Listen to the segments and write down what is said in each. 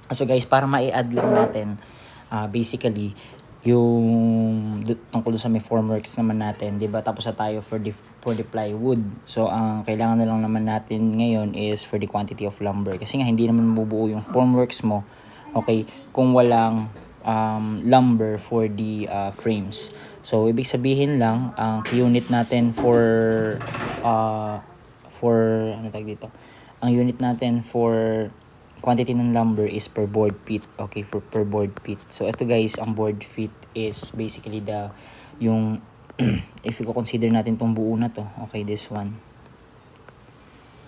So guys, para ma-add lang natin, basically, yung tungkol sa may formworks naman natin, 'di ba? Tapos na tayo for the plywood. So ang kailangan na lang naman natin ngayon is for the quantity of lumber. Kasi nga hindi naman mabubuo yung formworks mo, okay, kung walang lumber for the frames. So ibig sabihin lang ang unit natin for ano tawag dito? Ang unit natin for quantity ng lumber is per board feet. Okay, per board feet. So ito guys, ang board feet is basically yung if i-consider natin tong buo na to. Okay, this one.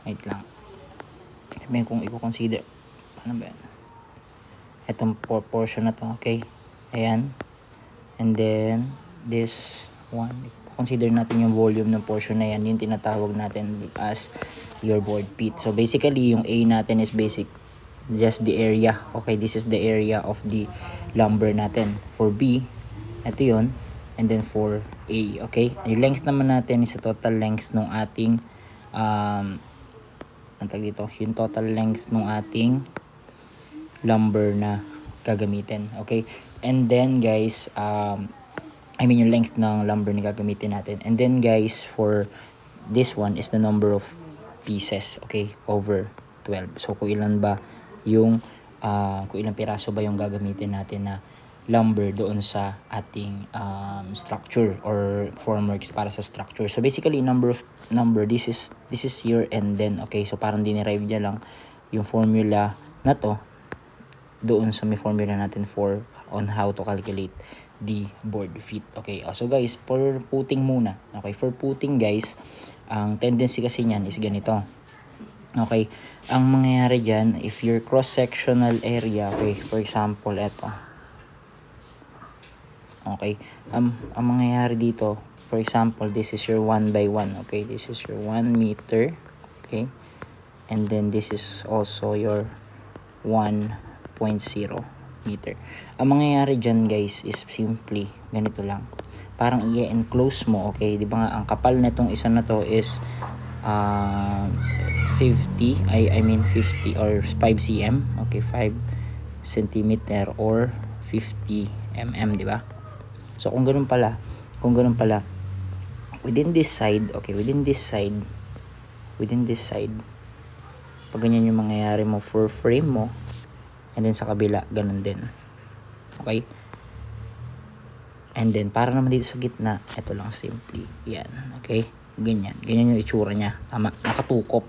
Wait lang. Sabihin kung i-consider, ano ba yan? Itong portion na to, okay? Ayan. And then this one, consider natin yung volume ng portion na yan, yung tinatawag natin as your board feet. So basically, yung A natin is just the area. Okay, this is the area of the lumber natin. For B, ito yun. And then for A, okay? Yung length naman natin is the total length ng ating yung total length ng ating lumber na gagamitin. Okay? And then guys, yung length ng lumber na gagamitin natin. And then guys, for this one is the number of pieces, okay? Over 12. So kung ilan piraso ba yung gagamitin natin na lumber doon sa ating structure or formworks para sa structure. So basically number, this is here and then, okay? So parang dinerive niya lang yung formula na to doon sa may formula natin on how to calculate the board feet. Okay, so guys, for putting muna. Okay, for putting guys, ang tendency kasi niyan is ganito. Okay, ang mangyayari dyan, if your cross-sectional area, okay, for example, eto. Okay, ang mangyayari dito, for example, this is your 1 by 1. Okay, this is your 1 meter. Okay, and then this is also your 1.0 meter. Ang mangyayari dyan guys is simply ganito lang. Parang i-enclose mo, okay? Di ba nga ang kapal na itong isa na to is 50 or 5 cm. Okay, 5 centimeter or 50 mm, di ba? So kung ganun pala, within this side, pag ganyan yung mangyayari mo for frame mo, and then sa kabila, ganun din. Okay? And then, para naman dito sa gitna, ito lang simply. Yan. Okay? Ganyan. Ganyan yung itsura niya. Tama. Nakatukop.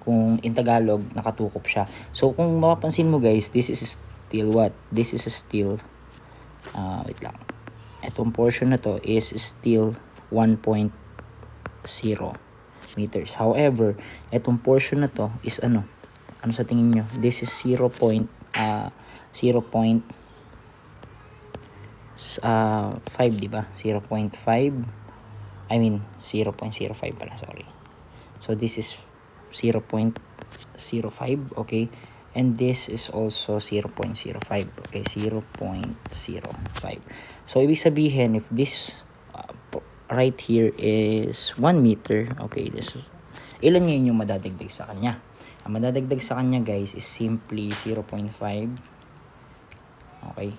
Kung in Tagalog, nakatukop siya. So, kung mapapansin mo guys, this is still what? This is still, wait lang. Itong portion na to is still 1.0 meters. However, itong portion na to is ano sa tingin nyo? This is 0.5, di ba? 0.5. 0.05 pala, sorry. So this is 0.05, okay? And this is also 0.05, okay? 0.05. So ibig sabihin, if this right here is 1 meter, okay, ilan ngayon yung madadagdag sa kanya? Ang madadagdag sa kanya guys is simply 0.5, okay,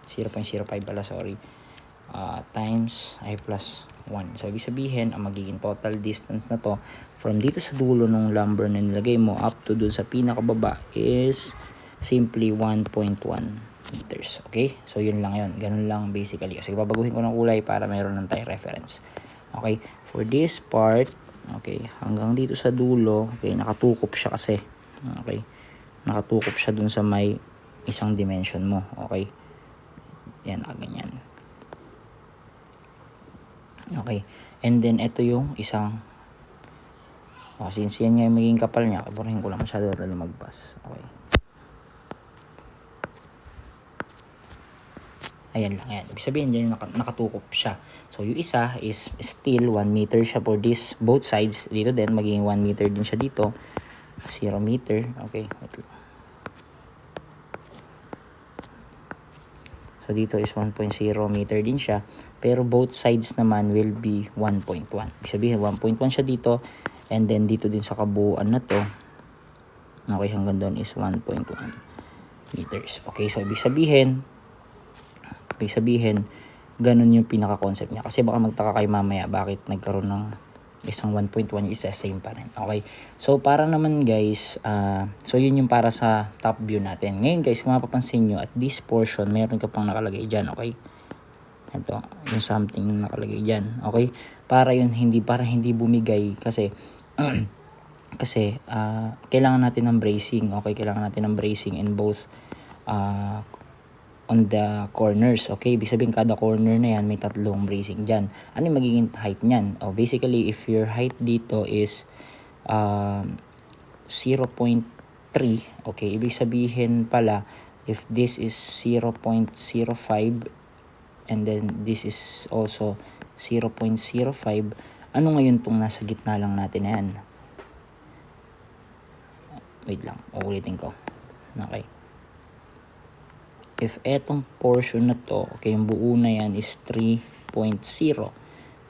0.05 pala, sorry, times plus 1. So ibig sabihin, ang magiging total distance na to from dito sa dulo ng lumber na nilagay mo up to dun sa pinakababa is simply 1.1 meters. Okay? So yun lang yun. Ganun lang basically. Kasi babaguhin ko ng kulay para mayroon ng tayo reference. Okay? For this part, okay, hanggang dito sa dulo, okay, nakatukop siya kasi. Okay? Nakatukop siya dun sa may isang dimension mo. Okay? Yan, ganyan. Okay. And then, ito yung isang since yan nga yung magiging kapal niya, kaburahin ko lang masyado na lumagpas. Okay. Ayan lang yan. Ibig sabihin dyan nakatukop siya. So, yung isa is still 1 meter siya for this, both sides. Dito din, magiging 1 meter din siya dito. 0 meter. Okay. So, dito is 1.0 meter din siya. Pero both sides naman will be 1.1. Ibig sabihin, 1.1 siya dito. And then, dito din sa kabuuan na to. Okay, hanggang doon is 1.1. meters. Okay, so ibig sabihin, ganun yung pinaka-concept niya. Kasi baka magtaka kayo mamaya bakit nagkaroon ng isang 1.1 is the same pa rin. Okay, so para naman guys, so yun yung para sa top view natin. Ngayon guys, kung mapapansin nyo, at this portion, meron ka pang nakalagay dyan, okay? Ito, yung something nakalagay dyan, okay? Para hindi bumigay kasi kasi kailangan natin ng bracing, okay? Kailangan natin ng bracing in both on the corners, okay? Ibig sabihin kada corner na yan may tatlong bracing dyan. Ano yung magiging height nyan? Basically, if your height dito is 0.3, okay? Ibig sabihin pala, if this is 0.05 and then this is also 0.05, ano ngayon tong nasa gitna lang natin na yan? Wait lang, uulitin ko. Okay. If etong portion na to, okay, yung buo na yan is 3.0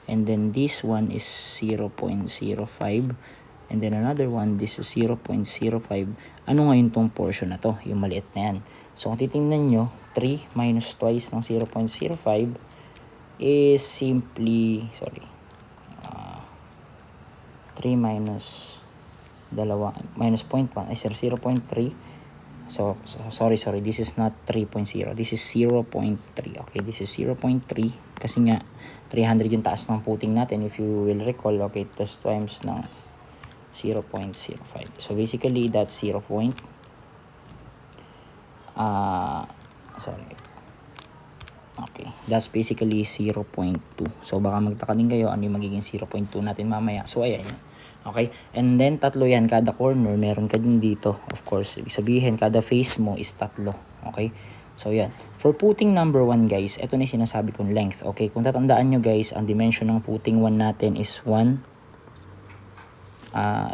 and then this one is 0.05 and then another one, this is 0.05. Ano ngayon tong portion na to? Yung maliit na yan. So kung titingnan nyo, 3 minus twice ng 0.05 is simply, 3 minus minus 0.1 ay 0.3. So sorry, this is not 3.0. This is 0.3. Okay, this is 0.3 kasi nga 300 yung taas ng puting natin if you will recall. Okay, plus times ng 0.05. So basically that's 0. Okay, that's basically 0.2. So baka magtaka din kayo ano yung magiging 0.2 natin mamaya. So ayan yan. Okay, and then tatlo yan kada corner, meron ka din dito, of course. Ibig sabihin kada face mo is tatlo. Okay, so yan. For puting number 1 guys, ito na yung sinasabi kong length. Okay, kung tatandaan nyo guys, ang dimension ng puting 1 natin is 1.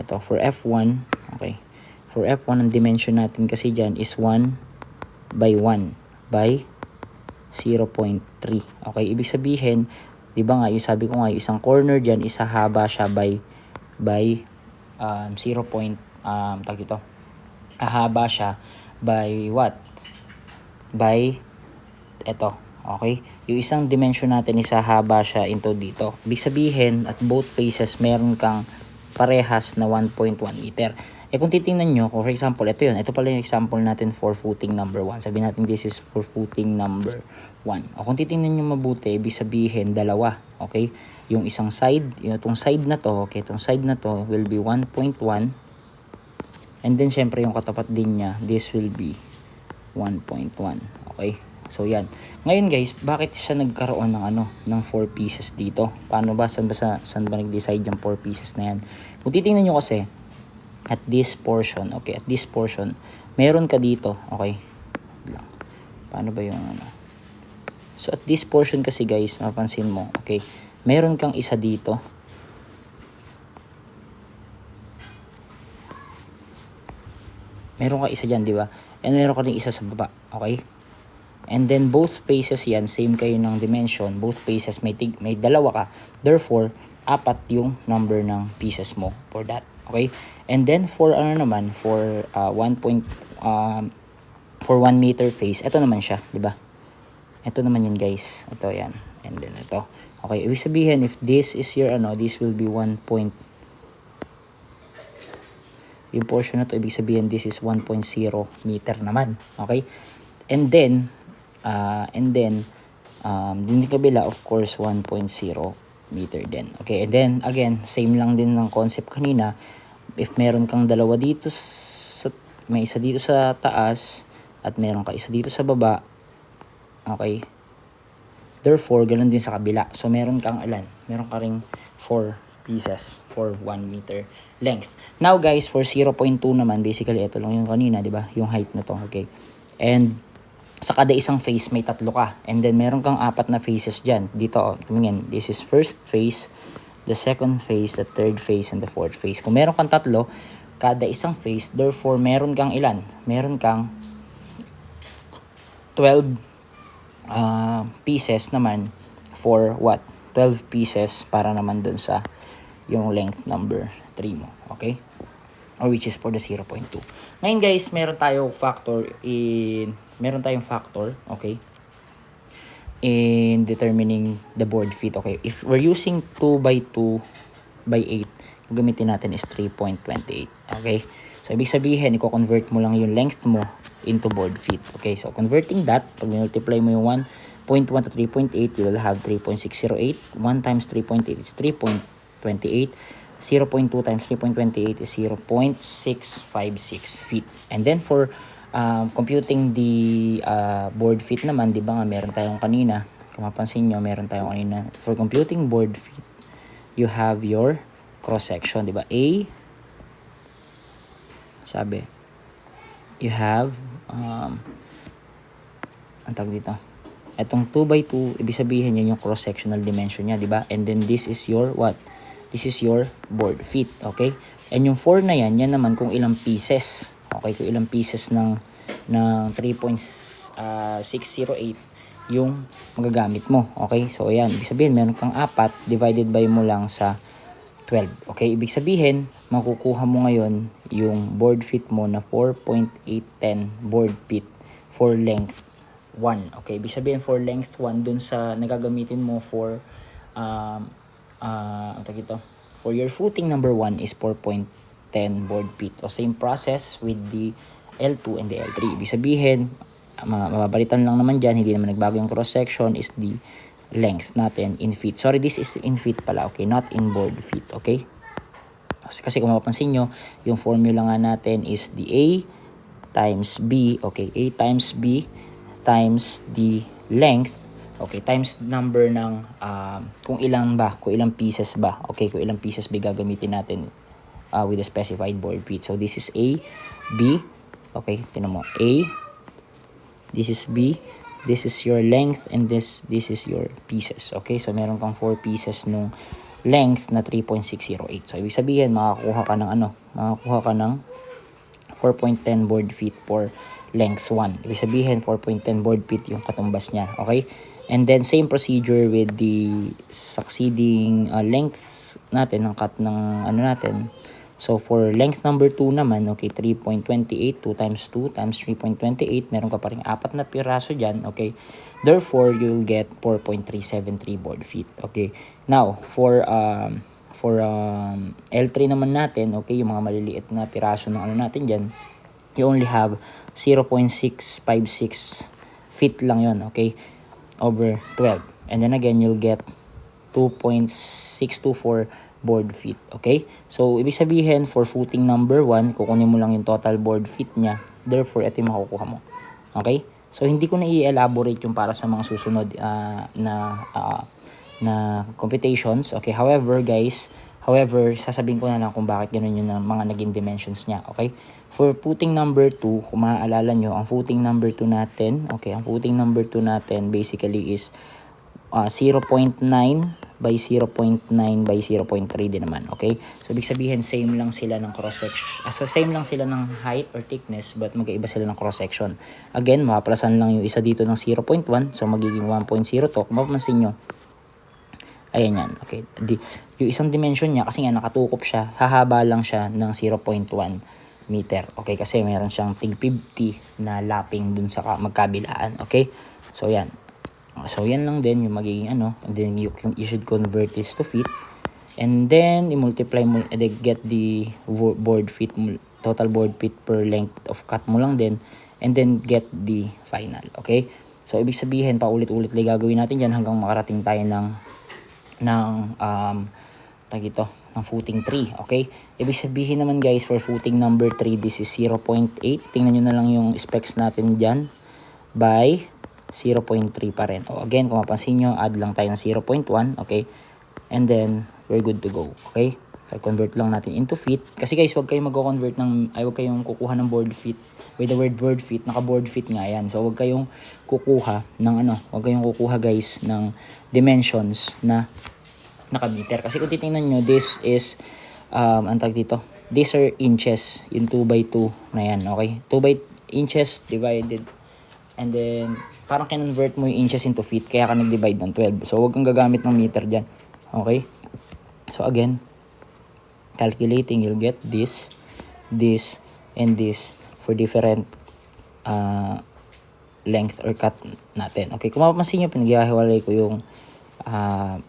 Ito for F1. Okay, for F1 ang dimension natin kasi dyan is 1 by 1 by 0.3. Okay, ibig sabihin, di ba nga, yung sabi ko nga, yung isang corner dyan, isa haba siya by 0. Tag ito. Ahaba siya by what? By ito. Okay? Yung isang dimension natin is haba siya into dito. Ibig sabihin at both faces meron kang parehas na 1.1 meter. Kung titingnan nyo, for example, ito yun. Ito pala yung example natin for footing number 1. Sabihin natin this is for footing number 1. Kung titingnan nyo mabuti, ibig sabihin dalawa. Okay? Yung isang side, itong side na to, okay, itong side na to will be 1.1 and then syempre yung katapat din niya, this will be 1.1. Okay? So yan. Ngayon guys, bakit siya nagkaroon ng ng 4 pieces dito? Paano ba? Saan ba nag-decide yung 4 pieces na yan? Kung titingnan nyo kasi at this portion, okay, at this portion, meron ka dito, okay? Paano ba yung So at this portion kasi guys, mapansin mo, okay, meron kang isa dito. Meron ka isa dyan, di ba? And meron ka rin isa sa baba, okay? And then both faces yan, same kayo ng dimension. Both faces may dalawa ka. Therefore, 4 yung number ng pieces mo for that, okay? And then for for 1 meter face, ito naman siya, di ba? Ito naman yun guys. Ito yan. And then ito. Okay, ibig sabihin if this is your this will be 1 point. Yung portion na to, ibig sabihin this is 1.0 meter naman. Okay? And then din kabila of course 1.0 meter din. Okay, and then again, same lang din ng concept kanina. If meron kang dalawa dito may isa dito sa taas at meron ka isa dito sa baba. Okay? Therefore, ganun din sa kabila. So, meron kang Meron ka ring 4 pieces for 1 meter length. Now, guys, for 0.2 naman, basically, ito lang yung kanina, di ba? Yung height na to, okay? And, sa kada isang face, may 3 ka. And then, meron kang 4 na faces dyan. Dito, tumingin. This is first face, the second face, the third face, and the fourth face. Kung meron kang 3, kada isang face, therefore, meron kang ilan? Meron kang 12 pieces naman for what? 12 pieces para naman dun sa yung length number 3 mo. Okay? or which is for the 0.2. Ngayon guys, meron tayong factor, okay, in determining the board feet. Okay, if we're using 2 by 2 by 8, gamitin natin is 3.28. Okay, so ibig sabihin, i-convert mo lang yung length mo into board feet. Okay, so converting that, pag multiply mo yung 1.1 to 3.8, you will have 3.608. 1 times 3.8 is 3.28. 0.2 times 3.28 is 0.656 feet. And then for computing the board feet naman, di ba nga meron tayong kanina, kung mapansin nyo, meron tayong kanina, for computing board feet, you have your cross section, di ba? Sabi, you have ang tawag dito, etong 2 by 2, ibig sabihin yan yung cross sectional dimension niya, di ba? And then this is your what? This is your board feet, okay? And yung 4 na yan naman kung ilang pieces, okay? Kung ilang pieces ng 3.608 yung magagamit mo, okay? So ayan, ibig sabihin meron kang 4 divided by mo lang sa 12, okay? Ibig sabihin, makukuha mo ngayon yung board feet mo na 4.810 board feet for length 1, okay? Ibig sabihin for length 1 dun sa nagagamitin mo for for your footing number 1 is 4.10 board feet. So same process with the L2 and the L3. Ibig sabihin, mababalitan lang naman dyan, hindi naman nagbago yung cross section, is the length natin in feet. Sorry, this is in feet pala, okay? Not in board feet, okay? Kasi kung mapapansin nyo, yung formula nga natin is the A times B, okay? A times B times the length, okay, times number ng kung ilang pieces ba, okay, kung ilang pieces ba gagamitin natin with the specified board feet. So this is A, B, okay, tinan mo, A, this is B, this is your length, and this is your pieces, okay? So meron kang 4 pieces nung length na 3.608. So ibig sabihin, makakuha ka ng 4.10 board feet for length 1. Ibig sabihin, 4.10 board feet yung katumbas niya, okay? And then, same procedure with the succeeding lengths natin, ng cut ng natin. So, for length number 2 naman, okay, 3.28, 2 times 2 times 3.28, meron ka pa rin 4 na piraso dyan, okay? Therefore, you'll get 4.373 board feet, okay? Now, for L3 naman natin, okay, yung mga maliliit na piraso ng natin dyan, you only have 0.656 feet lang yon, okay? Over 12. And then again, you'll get 2.624 board feet, okay? So, ibig sabihin, for footing number 1, kukunin mo lang yung total board feet niya. Therefore, ito yung makukuha mo. Okay? So, hindi ko na i-elaborate yung para sa mga susunod na computations. Okay? However, sasabihin ko na lang kung bakit ganun yung mga naging dimensions niya. Okay? For footing number 2, kung maaalala nyo, ang footing number 2 natin, okay, ang footing number 2 natin basically is 0.9 by 0.9 by 0.3 din naman, okay? So, ibig sabihin, same lang sila ng cross-section. So, same lang sila ng height or thickness, but magkaiba sila ng cross-section. Again, mapaplasan lang yung isa dito ng 0.1, so magiging 1.0 to. Kung mapapansin nyo, ayan yan, okay? Yung isang dimension niya, kasi nga nakatukop siya, hahaba lang siya ng 0.1 meter. Okay, kasi meron siyang tig 50 na lapping dun sa magkabilaan. Okay? So, yan. So, yan lang din yung magiging and then you should convert this to feet. And then, i-multiply mo, get the board feet, total board feet per length of cut mo lang din. And then, get the final. Okay? So, ibig sabihin, paulit-ulit lang gagawin natin dyan hanggang makarating tayo ng footing 3, okay? Ibig sabihin naman guys, for footing number 3, this is 0.8. Tingnan nyo na lang yung specs natin dyan by 0.3 pa rin. Again, kung mapansin nyo, add lang tayo ng 0.1, okay? And then, we're good to go, okay? So, convert lang natin into feet. Kasi guys, huwag kayong mag-convert huwag kayong kukuha ng board feet. With the word board feet, naka-board feet nga yan. So, huwag kayong kukuha guys ng dimensions na naka-meter. Kasi kung titingnan nyo, this is, these are inches, yung 2 by 2 na yan, okay? 2 by inches divided, and then, parang kinonvert mo yung inches into feet, kaya ka nag-divide ng 12. So, huwag kang gagamit ng meter dyan, okay? So, again, calculating, you'll get this, this, and this for different length or cut natin. Okay, kung mapapansin nyo, pinaghihiwalay ko yung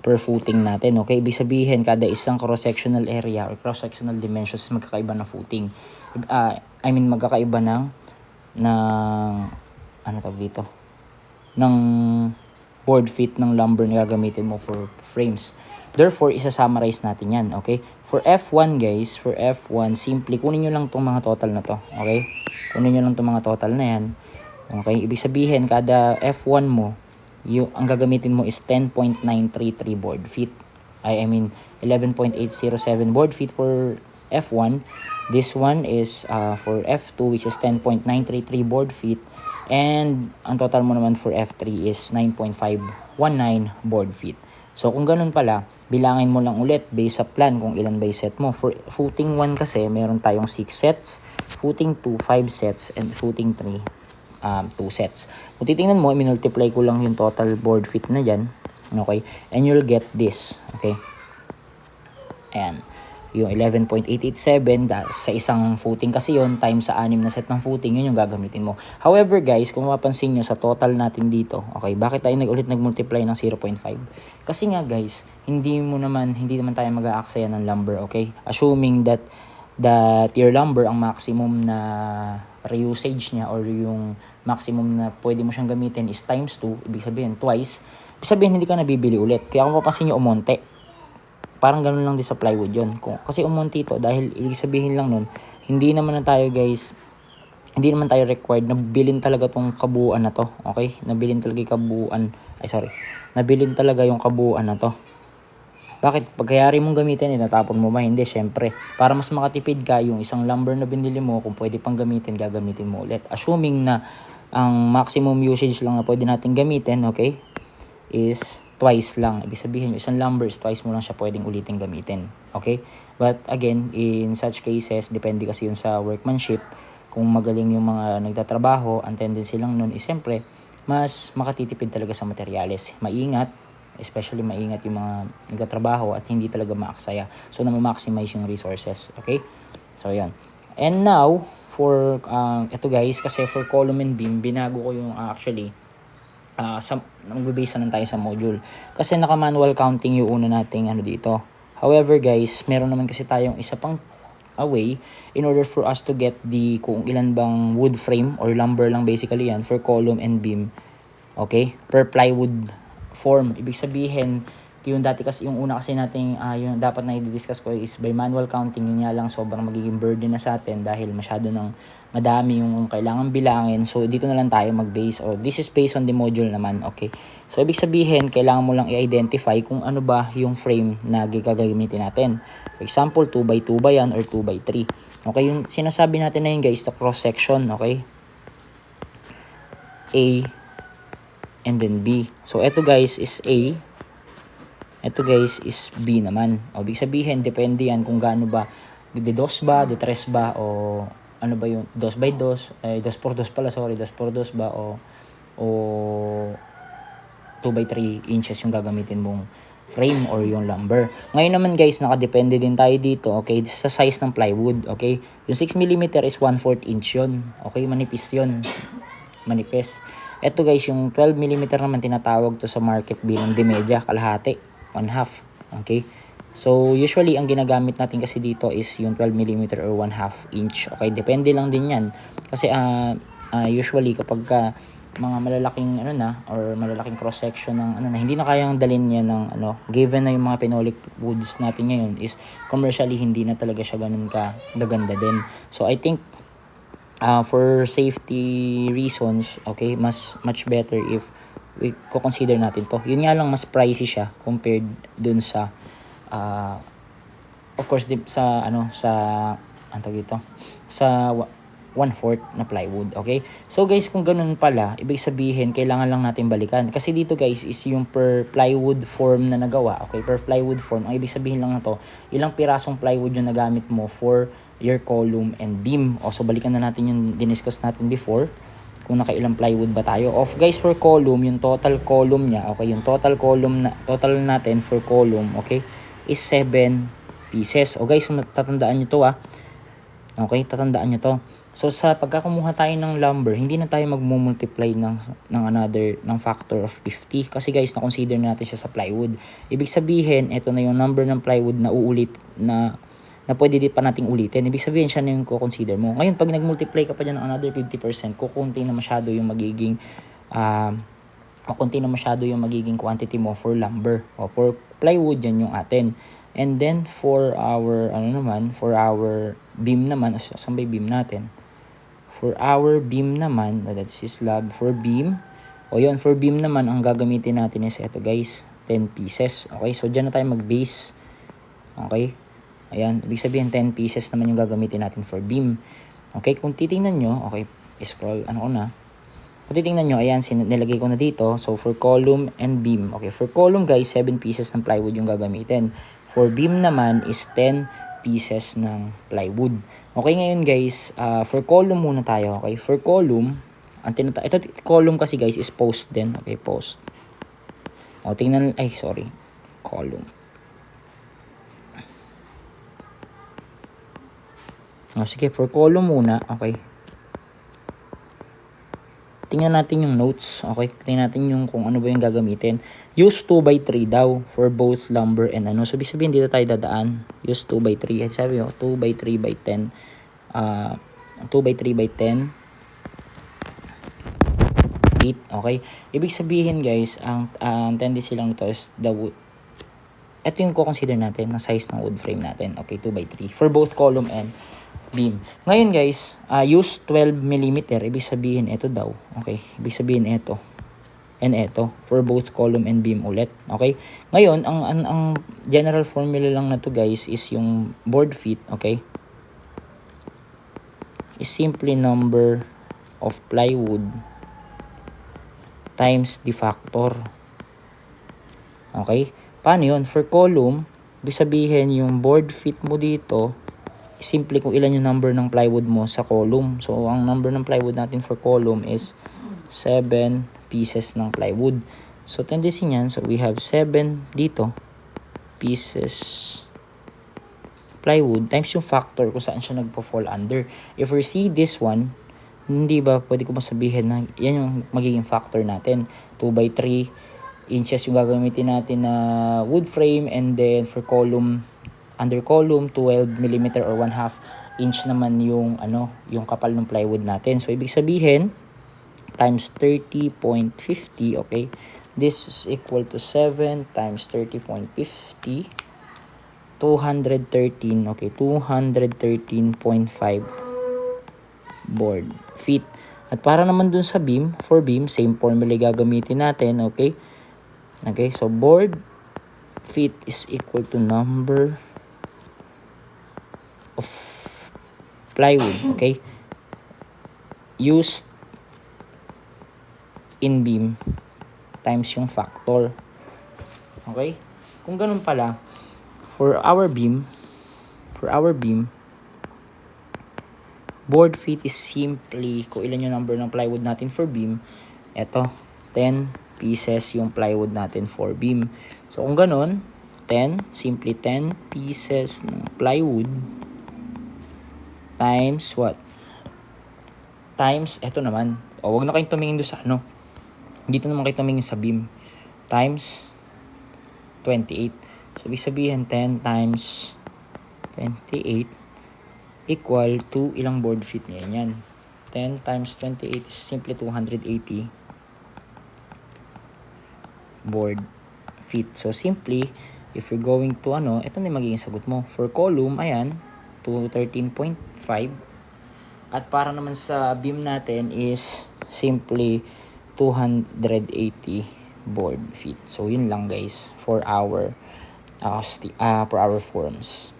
per footing natin. Okay, ibig sabihin, kada isang cross-sectional area or cross-sectional dimensions magkakaiba na footing. Magkakaiba ng ano tawag dito? Ng board feet ng lumber na gagamitin mo for frames. Therefore, isa-summarize natin yan, okay? For F1 guys, for F1, simply kunin nyo lang itong mga total na to, okay? Kunin nyo lang itong mga total na yan. Okay, ibig sabihin, kada F1 mo, ang gagamitin mo is 10.933 board feet. 11.807 board feet for F1. This one is for F2, which is 10.933 board feet. And ang total mo naman for F3 is 9.519 board feet. So kung ganun pala, bilangin mo lang ulit based sa plan kung ilan ba yung set mo. For footing 1 kasi, meron tayong 6 sets. Footing 2, 5 sets. And footing 3, 2 sets. Kung titingnan mo, minultiply ko lang yung total board feet na dyan. Okay? And you'll get this. Okay? Ayan. Yung 11.887 sa isang footing kasi yon times sa 6 na set ng footing, yun yung gagamitin mo. However guys, kung mapapansin nyo sa total natin dito, okay, bakit tayo nag-multiply ng 0.5? Kasi nga guys, hindi naman tayo mag-aaksaya ng lumber, okay? Assuming that your lumber, ang maximum na reusage niya or yung maximum na pwede mo siyang gamitin is times 2, ibig sabihin twice, ibig sabihin hindi ka nabibili ulit. Kaya kung mapapansin nyo, umonte. Parang ganun lang din sa plywood yun. Kasi umonte ito, dahil ibig sabihin lang nun, hindi naman tayo required na bilhin talaga tong kabuuan na to. Okay? Nabilin talaga yung kabuuan na to. Bakit? Pagkayari mong gamitin, natapon mo ba? Hindi, syempre. Para mas makatipid ka, yung isang lumber na binili mo, kung pwede pang gamitin, gagamitin mo ulit. Assuming na ang maximum usage lang na pwede natin gamitin, okay, is twice lang. Ibig sabihin, yung isang lumber is twice mo lang siya pwedeng ulitin gamitin. Okay? But again, in such cases, depende kasi yun sa workmanship. Kung magaling yung mga nagtatrabaho, ang tendency lang nun is siyempre, mas makatitipid talaga sa materyales. Maingat, especially maingat yung mga nagtatrabaho at hindi talaga maaksaya. So, na-maximize yung resources. Okay? So, yan. And now, for, ito guys, kasi for column and beam, binago ko yung mag-base na tayo sa module. Kasi naka-manual counting yung una nating dito. However guys, meron naman kasi tayong isa pang way in order for us to get kung ilan bang wood frame or lumber lang basically yan for column and beam. Okay? Per plywood form. Ibig sabihin, yung dati kasi, yung una kasi nating, yung dapat na i-discuss ko is by manual counting, yun nga lang sobrang magiging burden na sa atin dahil masyado ng madami yung kailangan bilangin. So, dito na lang tayo mag-base, or this is based on the module naman, okay? So, ibig sabihin, kailangan mo lang i-identify kung ano ba yung frame na gagamitin natin. For example, 2x2 ba yan or 2x3? Okay, yung sinasabi natin na yun guys, the cross-section, okay? A and then B. So, eto guys is A. Ito guys is B naman. O, ibig sabihin, depende yan kung gaano ba, de 2 ba, de 3 ba, o ano ba yung 2x2, 2x2 pala, sorry, 2x2 ba, o 2x3 inches yung gagamitin mong frame or yung lumber. Ngayon naman guys, nakadepende din tayo dito, okay, sa size ng plywood, okay. Yung 6mm is 1/4 inch yun, okay, manipis yun, manipis. Ito guys, yung 12mm naman tinatawag to sa market bilang de media, kalahati, 1/2, okay. So usually ang ginagamit natin kasi dito is yung 12mm or 1/2 inch, okay. Depende lang din yan kasi usually kapag mga malalaking or malalaking cross section ng hindi na kayang dalhin niya ng given na yung mga phenolic woods natin ngayon is commercially hindi na talaga siya ganun ka gaganda din. So I think for safety reasons, okay, much better if we consider natin to. Yun nga lang, mas pricey siya compared dun sa of course sa 1/4 na plywood, okay. So guys, kung ganun pala, ibig sabihin kailangan lang natin balikan kasi dito guys is yung per plywood form na nagawa, okay. Per plywood form, ang ibig sabihin lang na to, ilang pirasong plywood yung nagamit mo for your column and beam. So balikan na natin yung diniscuss natin before, kung nakailang plywood ba tayo. Guys, for column, yung total column niya, okay, yung total natin for column, okay, is 7 pieces. Guys, kung tatandaan nyo to Okay, tatandaan nyo to. So sa pagkakumuha tayo ng lumber, hindi na tayo magmumultiply ng another, ng factor of 50. Kasi guys, na-consider natin siya sa plywood. Ibig sabihin, ito na yung number ng plywood na uulit, na pwede di pa nating ulitin. Ibig sabihin, siya na yung consider mo. Ngayon, pag nag-multiply ka pa dyan ng another 50%, kukunti na masyado yung magiging, quantity mo for lumber. O for plywood, yan yung atin. And then, for our, for our beam naman, saan ba yung beam natin? For our beam naman, that's slab for beam. O yun, for beam naman, ang gagamitin natin is ito guys, 10 pieces. Okay, so dyan na tayo mag-base. Okay, ayan, ibig sabihin 10 pieces naman yung gagamitin natin for beam. Okay, kung titingnan nyo, okay, scroll, kung titingnan nyo, ayan, nilagay ko na dito. So, for column and beam. Okay, for column guys, 7 pieces ng plywood yung gagamitin. For beam naman is 10 pieces ng plywood. Okay, ngayon guys, for column muna tayo. Okay, for column, ito column kasi guys is post din. Okay, post. O, column. O, sige, for column muna. Okay. Tingnan natin yung notes. Okay, tingnan natin yung kung ano ba yung gagamitin. Use 2x3 daw for both lumber and So, sabihin dito tayo dadaan. Use 2x3. Sabi ko, 2x3 by 10. 2x3 by 10 feet. Okay, ibig sabihin guys, ang tendency lang nito is the wood. Ito yung consider natin na size ng wood frame natin. Okay, 2x3 for both column and beam. Ngayon guys, use 12mm. Ibig sabihin ito daw. Okay, ibig sabihin ito and ito for both column and beam ulit. Okay, ngayon ang general formula lang na to guys is yung board feet. Okay, is simply number of plywood times the factor. Okay, paano yun? For column, ibig sabihin yung board feet mo dito simple kung ilan yung number ng plywood mo sa column. So, ang number ng plywood natin for column is 7 pieces ng plywood. So, tendency niyan, so we have 7 dito pieces plywood times yung factor kung saan siya nagpo-fall under. If we see this one, hindi ba pwede ko masabihin na yan yung magiging factor natin. 2x3 inches yung gagamitin natin na wood frame, and then for column, under column 12mm or 1/2 inch naman yung yung kapal ng plywood natin. So ibig sabihin times 30.50, okay, this is equal to 7 times 30.50, 213, okay, 213.5 board feet. At para naman dun sa beam, for beam, same formula gagamitin natin. Okay, okay, so board feet is equal to number of plywood, okay, used in beam times yung factor. Okay, kung ganun pala, for our beam, board feet is simply kung ilan yung number ng plywood natin for beam. Eto, 10 pieces yung plywood natin for beam. So kung ganun, 10 pieces ng plywood times what? Times, eto naman. O, wag na kayong tumingin doon sa dito naman kayo tumingin sa beam. Times 28. So, ibig sabihin, 10 times 28 equal to ilang board feet ngayon yan. 10 times 28 is simply 280 board feet. So, simply, if you're going to ito na yung magiging sagot mo. For column, ayan, 213.5. At para naman sa beam natin is simply 280 board feet. So, yun lang guys for our forms.